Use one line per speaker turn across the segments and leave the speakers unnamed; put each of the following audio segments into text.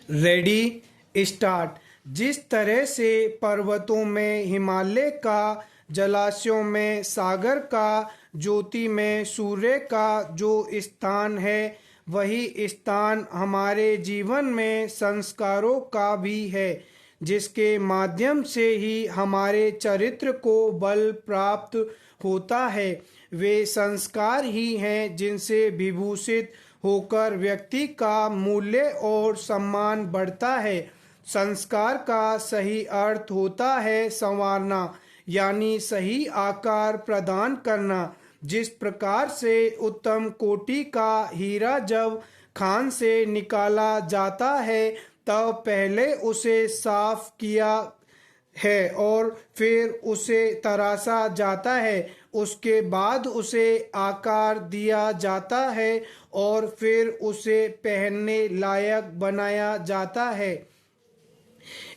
Ready start. जिस तरह से पर्वतों में हिमालय का, जलाशयों में सागर का, ज्योति में सूर्य का जो स्थान है, वही स्थान हमारे जीवन में संस्कारों का भी है, जिसके माध्यम से ही हमारे चरित्र को बल प्राप्त होता है। वे संस्कार ही हैं जिनसे विभूषित होकर व्यक्ति का मूल्य और सम्मान बढ़ता है। संस्कार का सही अर्थ होता है संवारना, यानी सही आकार प्रदान करना। जिस प्रकार से उत्तम कोटि का हीरा जब खान से निकाला जाता है, तब पहले उसे साफ किया है और फिर उसे तराशा जाता है, उसके बाद उसे आकार दिया जाता है और फिर उसे पहनने लायक बनाया जाता है।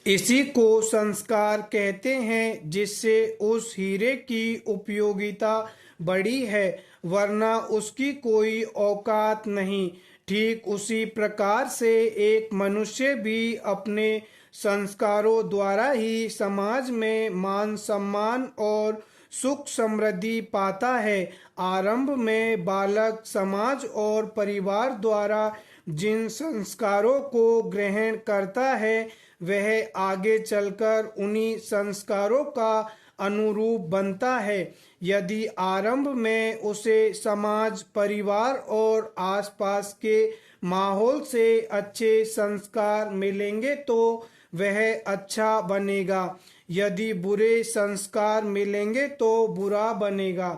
इसी को संस्कार कहते हैं, जिससे उस हीरे की उपयोगिता बड़ी है, वरना उसकी कोई औकात नहीं। ठीक उसी प्रकार से एक मनुष्य भी अपने संस्कारों द्वारा ही समाज में मान सम्मान और सुख समृद्धि पाता है। आरंभ में बालक समाज और परिवार द्वारा जिन संस्कारों को ग्रहण करता है, वह आगे चलकर उन्हीं संस्कारों का अनुरूप बनता है। यदि आरंभ में उसे समाज, परिवार और आसपास के माहौल से अच्छे संस्कार मिलेंगे तो वह अच्छा बनेगा। यदि बुरे संस्कार मिलेंगे तो बुरा बनेगा।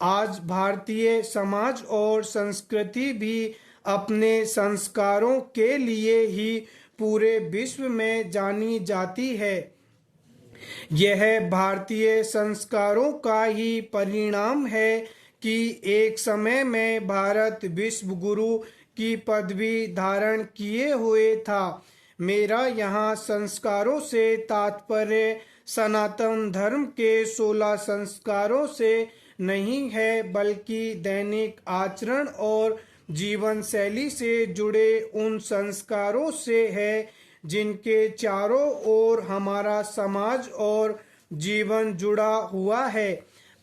आज भारतीय समाज और संस्कृति भी अपने संस्कारों के लिए ही पूरे विश्व में जानी जाती है। यह भारतीय संस्कारों का ही परिणाम है कि एक समय में भारत विश्व गुरु की पदवी धारण किए हुए था। मेरा यहाँ संस्कारों से तात्पर्य सनातन धर्म के 16 संस्कारों से नहीं है, बल्कि दैनिक आचरण और जीवन शैली से जुड़े उन संस्कारों से है, जिनके चारों ओर हमारा समाज और जीवन जुड़ा हुआ है।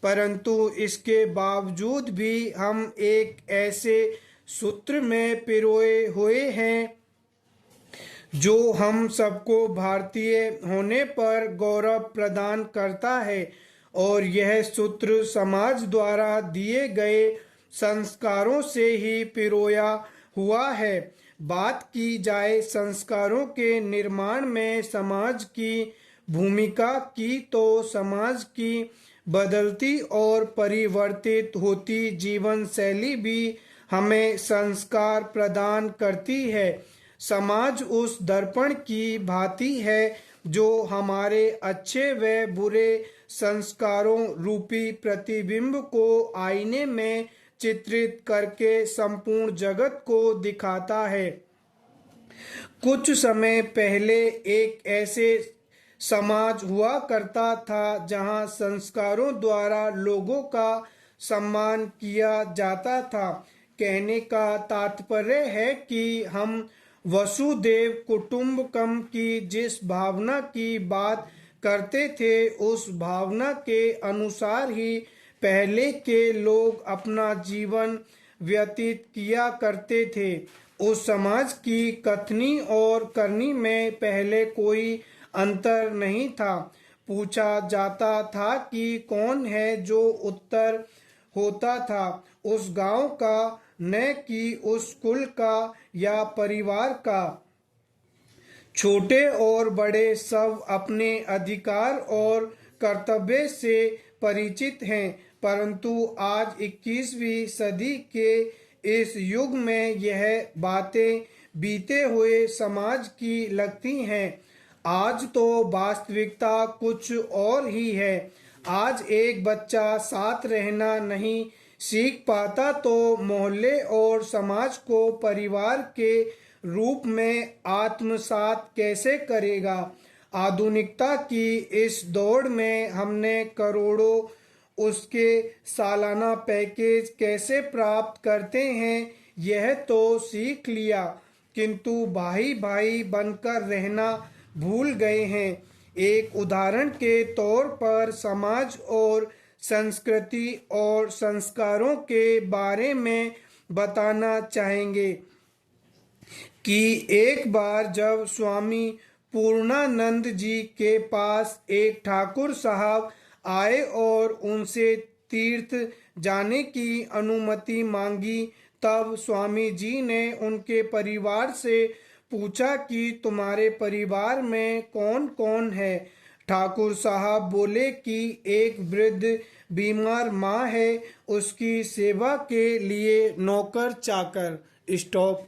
परंतु इसके बावजूद भी हम एक ऐसे सूत्र में पिरोए हुए हैं जो हम सबको भारतीय होने पर गौरव प्रदान करता है, और यह सूत्र समाज द्वारा दिए गए संस्कारों से ही पिरोया हुआ है। बात की जाए संस्कारों के निर्माण में समाज की भूमिका की, तो समाज की बदलती और परिवर्तित होती जीवन शैली भी हमें संस्कार प्रदान करती है। समाज उस दर्पण की भांति है जो हमारे अच्छे व बुरे संस्कारों रूपी प्रतिबिंब को आईने में चित्रित करके संपूर्ण जगत को दिखाता है। कुछ समय पहले एक ऐसे समाज हुआ करता था जहां संस्कारों द्वारा लोगों का सम्मान किया जाता था। कहने का तात्पर्य है कि हम वसुदेव कुटुंबकम की जिस भावना की बात करते थे, उस भावना के अनुसार ही पहले के लोग अपना जीवन व्यतीत किया करते थे। उस समाज की कथनी और करनी में पहले कोई अंतर नहीं था। पूछा जाता था कि कौन है, जो उत्तर होता था उस गांव का, न कि उस कुल का या परिवार का। छोटे और बड़े सब अपने अधिकार और कर्तव्य से परिचित हैं, परंतु आज 21वीं सदी के इस युग में यह बातें बीते हुए समाज की लगती हैं। आज तो वास्तविकता कुछ और ही है। आज एक बच्चा साथ रहना नहीं सीख पाता तो मोहल्ले और समाज को परिवार के रूप में आत्मसात कैसे करेगा। आधुनिकता की इस दौड़ में हमने करोड़ों उसके सालाना पैकेज कैसे प्राप्त करते हैं, यह तो सीख लिया, किंतु भाई भाई बनकर रहना भूल गए हैं। एक उदाहरण के तौर पर समाज और संस्कृति और संस्कारों के बारे में बताना चाहेंगे कि एक बार जब स्वामी पूर्णानंद जी के पास एक ठाकुर साहब आए और उनसे तीर्थ जाने की अनुमति मांगी, तब स्वामी जी ने उनके परिवार से पूछा कि तुम्हारे परिवार में कौन कौन है। ठाकुर साहब बोले कि एक वृद्ध बीमार माँ है, उसकी सेवा के लिए नौकर चाकर। स्टॉप।